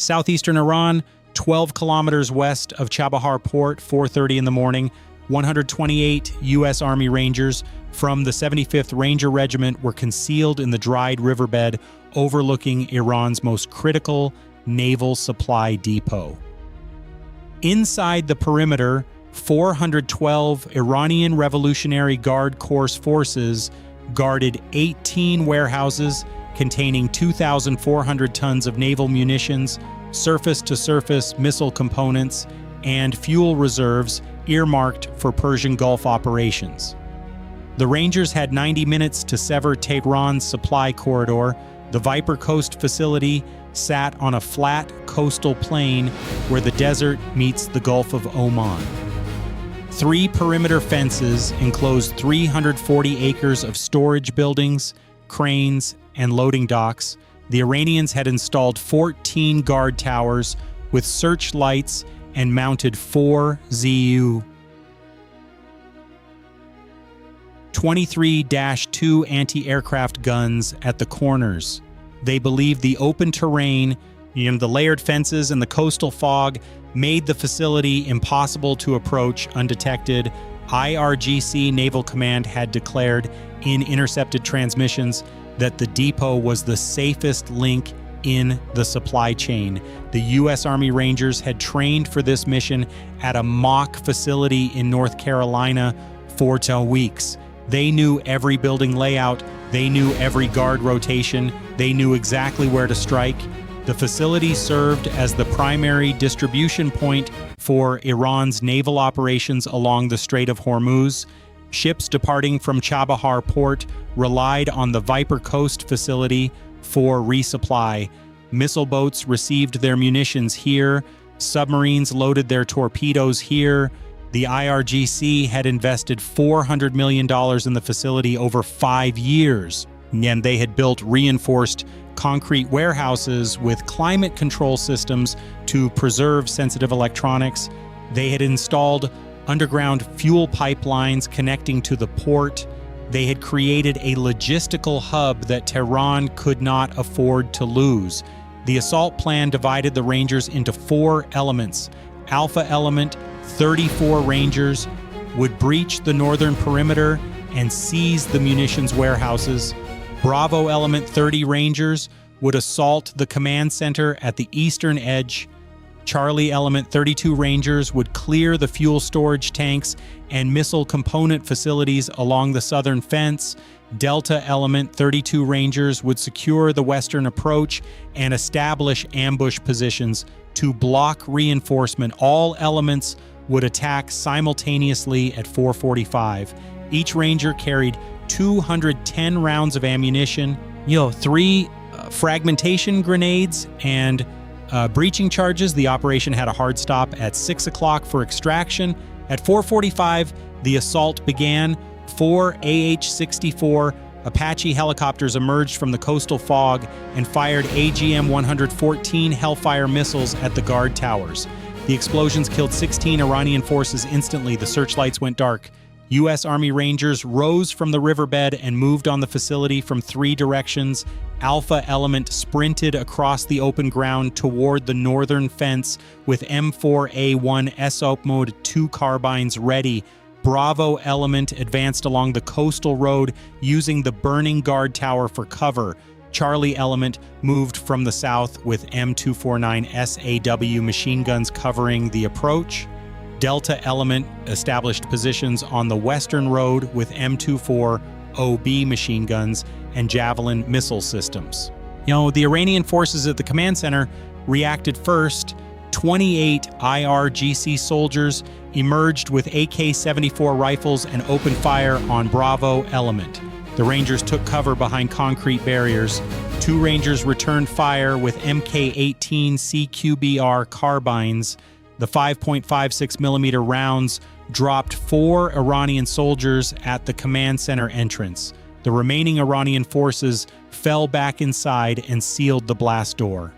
Southeastern Iran, 12 kilometers west of Chabahar Port, 4:30 in the morning, 128 U.S. Army Rangers from the 75th Ranger Regiment were concealed in the dried riverbed overlooking Iran's most critical naval supply depot. Inside the perimeter, 412 Iranian Revolutionary Guard Corps forces guarded 18 warehouses containing 2,400 tons of naval munitions, surface-to-surface missile components, and fuel reserves earmarked for Persian Gulf operations. The Rangers had 90 minutes to sever Tehran's supply corridor. The Viper Coast facility sat on a flat coastal plain where the desert meets the Gulf of Oman. 3 perimeter fences enclosed 340 acres of storage buildings, cranes, and loading docks. The Iranians had installed 14 guard towers with searchlights and mounted 4 Zu 23-2 anti-aircraft guns at the corners. They believed the open terrain, the layered fences, and the coastal fog made the facility impossible to approach undetected. IRGC Naval Command had declared in intercepted transmissions that the depot was the safest link in the supply chain. The U.S. Army Rangers had trained for this mission at a mock facility in North Carolina for 2 weeks. They knew every building layout, they knew every guard rotation, they knew exactly where to strike. The facility served as the primary distribution point for Iran's naval operations along the Strait of Hormuz. Ships departing from Chabahar Port relied on the Viper Coast facility for resupply. Missile boats received their munitions here. Submarines loaded their torpedoes here. The IRGC had invested $400 million in the facility over 5 years, and they had built reinforced concrete warehouses with climate control systems to preserve sensitive electronics. They had installed underground fuel pipelines connecting to the port. They had created a logistical hub that Tehran could not afford to lose. The assault plan divided the Rangers into 4 elements. Alpha element, 34 Rangers, would breach the northern perimeter and seize the munitions warehouses. Bravo element, 30 Rangers, would assault the command center at the eastern edge. Charlie element, 32 Rangers, would clear the fuel storage tanks and missile component facilities along the southern fence. Delta element, 32 Rangers, would secure the western approach and establish ambush positions to block reinforcement. All elements would attack simultaneously at 4:45. Each Ranger carried 210 rounds of ammunition, 3 fragmentation grenades, and breaching charges. The operation had a hard stop at 6 o'clock for extraction. At 4:45, the assault began. 4 AH-64 Apache helicopters emerged from the coastal fog and fired AGM-114 Hellfire missiles at the guard towers. The explosions killed 16 Iranian forces instantly. The searchlights went dark. U.S. Army Rangers rose from the riverbed and moved on the facility from 3 directions. Alpha element sprinted across the open ground toward the northern fence with M4A1 SOP mode 2 carbines ready. Bravo element advanced along the coastal road using the burning guard tower for cover. Charlie element moved from the south with M249 SAW machine guns covering the approach. Delta element established positions on the western road with M24 OB machine guns and Javelin missile systems. The Iranian forces at the command center reacted first. 28 IRGC soldiers emerged with AK-74 rifles and opened fire on Bravo element. The Rangers took cover behind concrete barriers. 2 Rangers returned fire with MK18 CQBR carbines. The 5.56mm rounds dropped 4 Iranian soldiers at the command center entrance. The remaining Iranian forces fell back inside and sealed the blast door.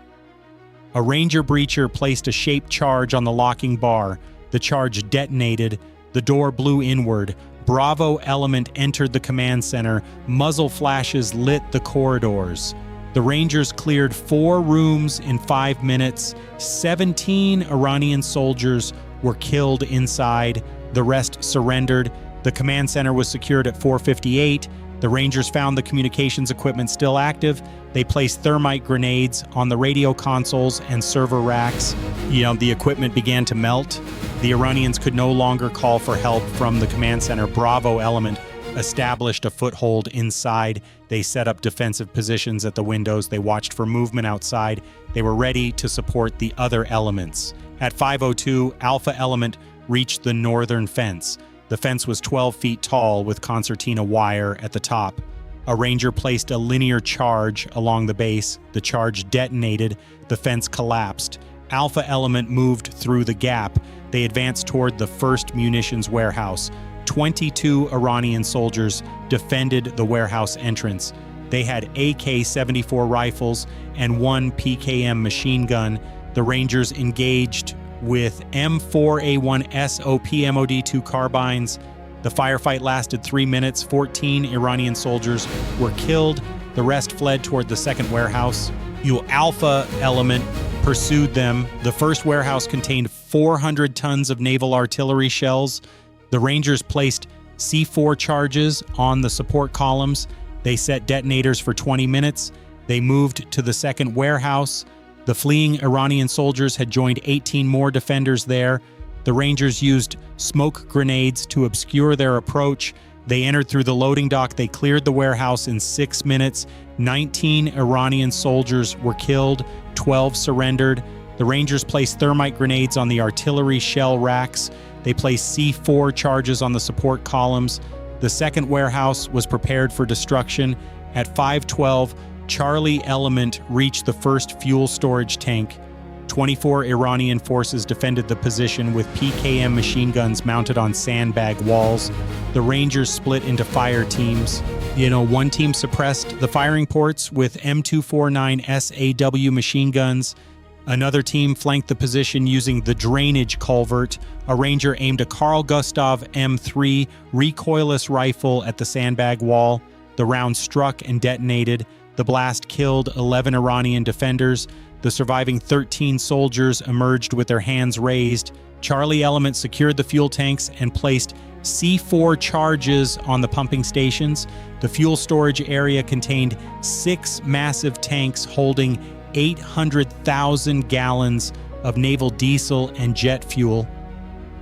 A Ranger breacher placed a shaped charge on the locking bar. The charge detonated. The door blew inward. Bravo element entered the command center. Muzzle flashes lit the corridors. The Rangers cleared 4 rooms in 5 minutes. 17 Iranian soldiers were killed inside. The rest surrendered. The command center was secured at 4:58. The Rangers found the communications equipment still active. They placed thermite grenades on the radio consoles and server racks. The equipment began to melt. The Iranians could no longer call for help from the command center. Bravo element established a foothold inside. They set up defensive positions at the windows. They watched for movement outside. They were ready to support the other elements. At 5:02, Alpha element reached the northern fence. The fence was 12 feet tall with concertina wire at the top. A Ranger placed a linear charge along the base. The charge detonated. The fence collapsed. Alpha element moved through the gap. They advanced toward the first munitions warehouse. 22 Iranian soldiers defended the warehouse entrance. They had AK-74 rifles and 1 PKM machine gun. The Rangers engaged with M4A1 SOP MOD2 carbines. The firefight lasted 3 minutes. 14 Iranian soldiers were killed. The rest fled toward the second warehouse. Alpha element pursued them. The first warehouse contained 400 tons of naval artillery shells. The Rangers placed C4 charges on the support columns. They set detonators for 20 minutes. They moved to the second warehouse. The fleeing Iranian soldiers had joined 18 more defenders there. The Rangers used smoke grenades to obscure their approach. They entered through the loading dock. They cleared the warehouse in 6 minutes. 19 Iranian soldiers were killed. 12 surrendered. The Rangers placed thermite grenades on the artillery shell racks. They placed C4 charges on the support columns. The second warehouse was prepared for destruction. At 5:12, Charlie element reached the first fuel storage tank. 24 Iranian forces defended the position with PKM machine guns mounted on sandbag walls. The Rangers split into fire teams. One team suppressed the firing ports with M249 SAW machine guns. Another team flanked the position using the drainage culvert. A Ranger aimed a Carl Gustav M3 recoilless rifle at the sandbag wall. The round struck and detonated. The blast killed 11 Iranian defenders. The surviving 13 soldiers emerged with their hands raised. Charlie element secured the fuel tanks and placed C4 charges on the pumping stations. The fuel storage area contained 6 massive tanks holding 800,000 gallons of naval diesel and jet fuel.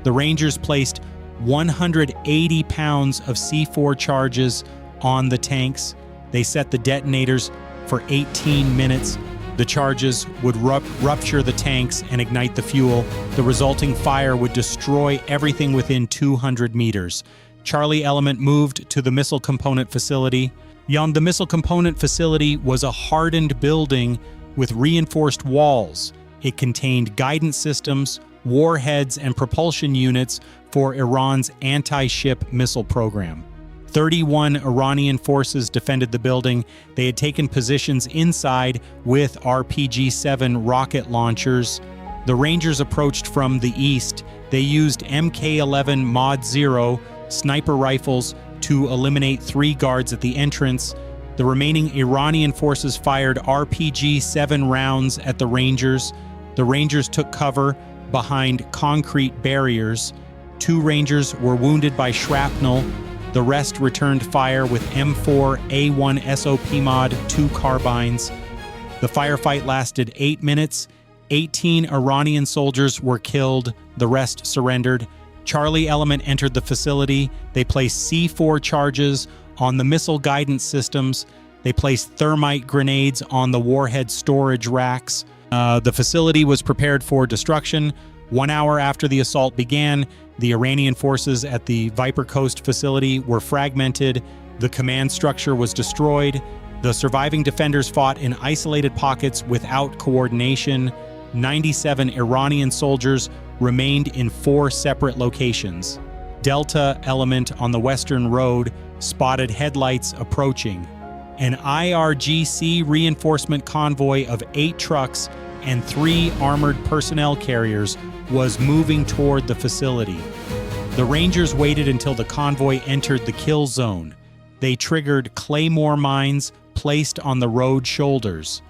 The Rangers placed 180 pounds of C4 charges on the tanks. They set the detonators for 18 minutes. The charges would rupture the tanks and ignite the fuel. The resulting fire would destroy everything within 200 meters. Charlie element moved to the missile component facility. The missile component facility was a hardened building with reinforced walls. It contained guidance systems, warheads, and propulsion units for Iran's anti-ship missile program. 31 Iranian forces defended the building. They had taken positions inside with RPG-7 rocket launchers. The Rangers approached from the east. They used MK11 Mod 0 sniper rifles to eliminate 3 guards at the entrance. The remaining Iranian forces fired RPG-7 rounds at the Rangers. The Rangers took cover behind concrete barriers. 2 Rangers were wounded by shrapnel. The rest returned fire with M4A1 SOP Mod 2 carbines. The firefight lasted 8 minutes. 18 Iranian soldiers were killed. The rest surrendered. Charlie element entered the facility. They placed C4 charges on the missile guidance systems. They placed thermite grenades on the warhead storage racks. The facility was prepared for destruction. 1 hour after the assault began, the Iranian forces at the Viper Coast facility were fragmented. The command structure was destroyed. The surviving defenders fought in isolated pockets without coordination. 97 Iranian soldiers remained in 4 separate locations. Delta element on the Western Road spotted headlights approaching. An IRGC reinforcement convoy of 8 trucks and 3 armored personnel carriers was moving toward the facility. The Rangers waited until the convoy entered the kill zone. They triggered claymore mines placed on the road shoulders.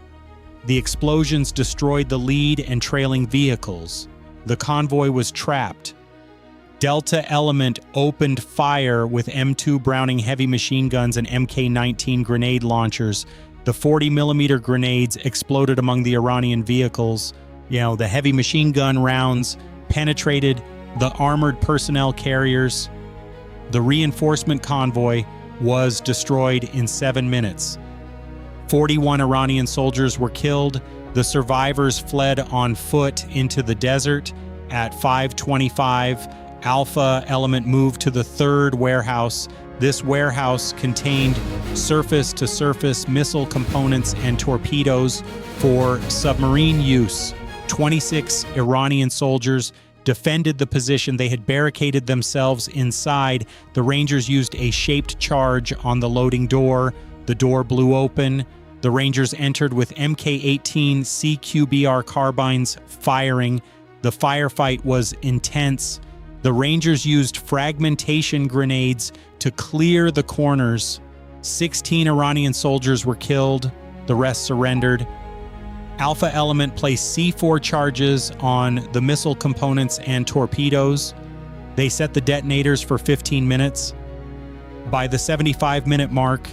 The explosions destroyed the lead and trailing vehicles. The convoy was trapped. Delta Element opened fire with M2 Browning heavy machine guns and MK19 grenade launchers. The 40mm grenades exploded among the Iranian vehicles. The heavy machine gun rounds penetrated the armored personnel carriers. The reinforcement convoy was destroyed in 7 minutes. 41 Iranian soldiers were killed. The survivors fled on foot into the desert. At 5:25, Alpha Element moved to the third warehouse. This warehouse contained surface-to-surface missile components and torpedoes for submarine use. 26 Iranian soldiers defended the position. They had barricaded themselves inside. The Rangers used a shaped charge on the loading door. The door blew open. The Rangers entered with MK18 CQBR carbines firing. The firefight was intense. The Rangers used fragmentation grenades to clear the corners. 16 Iranian soldiers were killed. The rest surrendered. Alpha Element placed C4 charges on the missile components and torpedoes. They set the detonators for 15 minutes. By the 75-minute mark,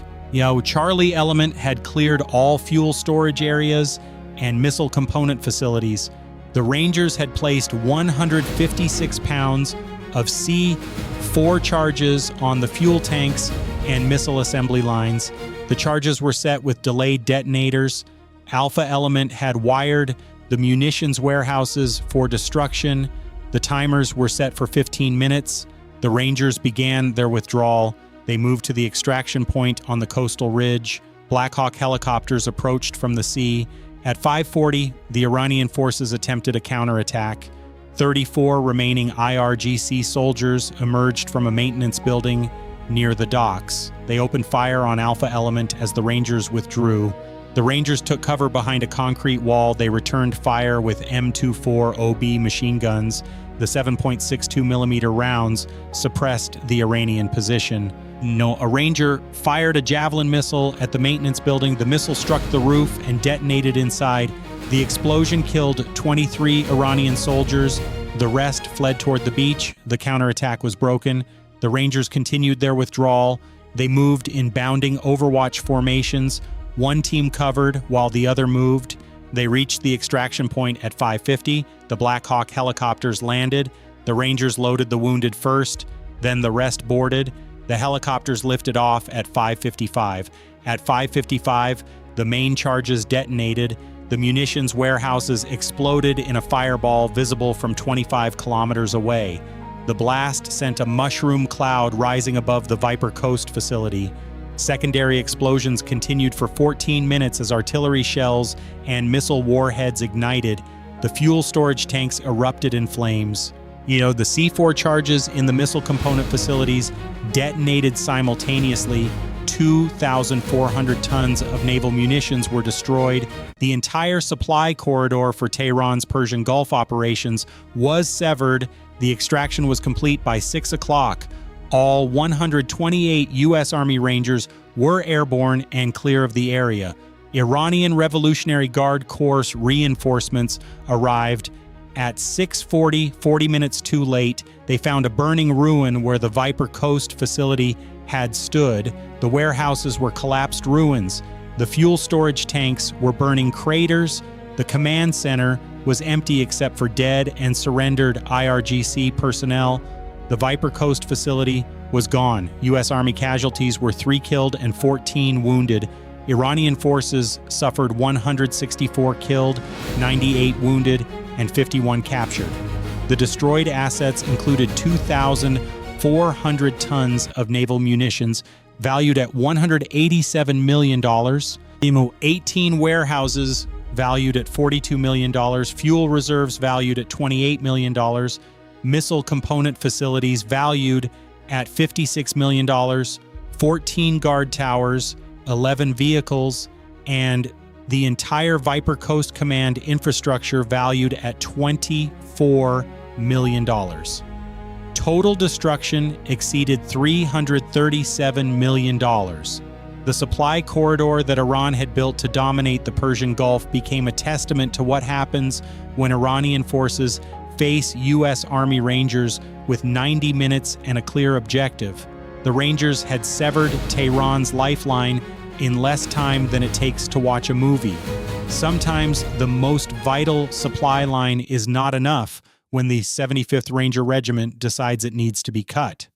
Charlie Element had cleared all fuel storage areas and missile component facilities. The Rangers had placed 156 pounds of C4 charges on the fuel tanks and missile assembly lines. The charges were set with delayed detonators. Alpha Element had wired the munitions warehouses for destruction. The timers were set for 15 minutes. The Rangers began their withdrawal. They moved to the extraction point on the coastal ridge. Black Hawk helicopters approached from the sea. At 5:40, the Iranian forces attempted a counterattack. 34 remaining IRGC soldiers emerged from a maintenance building near the docks. They opened fire on Alpha Element as the Rangers withdrew. The Rangers took cover behind a concrete wall. They returned fire with M24 OB machine guns. The 7.62mm rounds suppressed the Iranian position. A Ranger fired a Javelin missile at the maintenance building. The missile struck the roof and detonated inside. The explosion killed 23 Iranian soldiers. The rest fled toward the beach. The counterattack was broken. The Rangers continued their withdrawal. They moved in bounding overwatch formations. One team covered while the other moved. They reached the extraction point at 5:50. The Black Hawk helicopters landed. The Rangers loaded the wounded first, then the rest boarded. The helicopters lifted off at 5:55. At 5:55, the main charges detonated. The munitions warehouses exploded in a fireball visible from 25 kilometers away. The blast sent a mushroom cloud rising above the Viper Coast facility. Secondary explosions continued for 14 minutes as artillery shells and missile warheads ignited. The fuel storage tanks erupted in flames. The C4 charges in the missile component facilities detonated simultaneously. 2,400 tons of naval munitions were destroyed. The entire supply corridor for Tehran's Persian Gulf operations was severed. The extraction was complete by 6 o'clock. All 128 U.S. Army Rangers were airborne and clear of the area. Iranian Revolutionary Guard Corps reinforcements arrived at 6:40, 40 minutes too late. They found a burning ruin where the Viper Coast facility had stood. The warehouses were collapsed ruins. The fuel storage tanks were burning craters. The command center was empty except for dead and surrendered IRGC personnel. The Viper Coast facility was gone. U.S. Army casualties were 3 killed and 14 wounded. Iranian forces suffered 164 killed, 98 wounded, and 51 captured. The destroyed assets included 2,400 tons of naval munitions valued at $187 million, 18 warehouses valued at $42 million, fuel reserves valued at $28 million, missile component facilities valued at $56 million, 14 guard towers, 11 vehicles, and the entire Viper Coast Command infrastructure valued at $24 million. Total destruction exceeded $337 million. The The supply corridor that Iran had built to dominate the Persian Gulf became a testament to what happens when Iranian forces face U.S. Army Rangers with 90 minutes and a clear objective. The Rangers had severed Tehran's lifeline in less time than it takes to watch a movie. Sometimes the most vital supply line is not enough when the 75th Ranger Regiment decides it needs to be cut.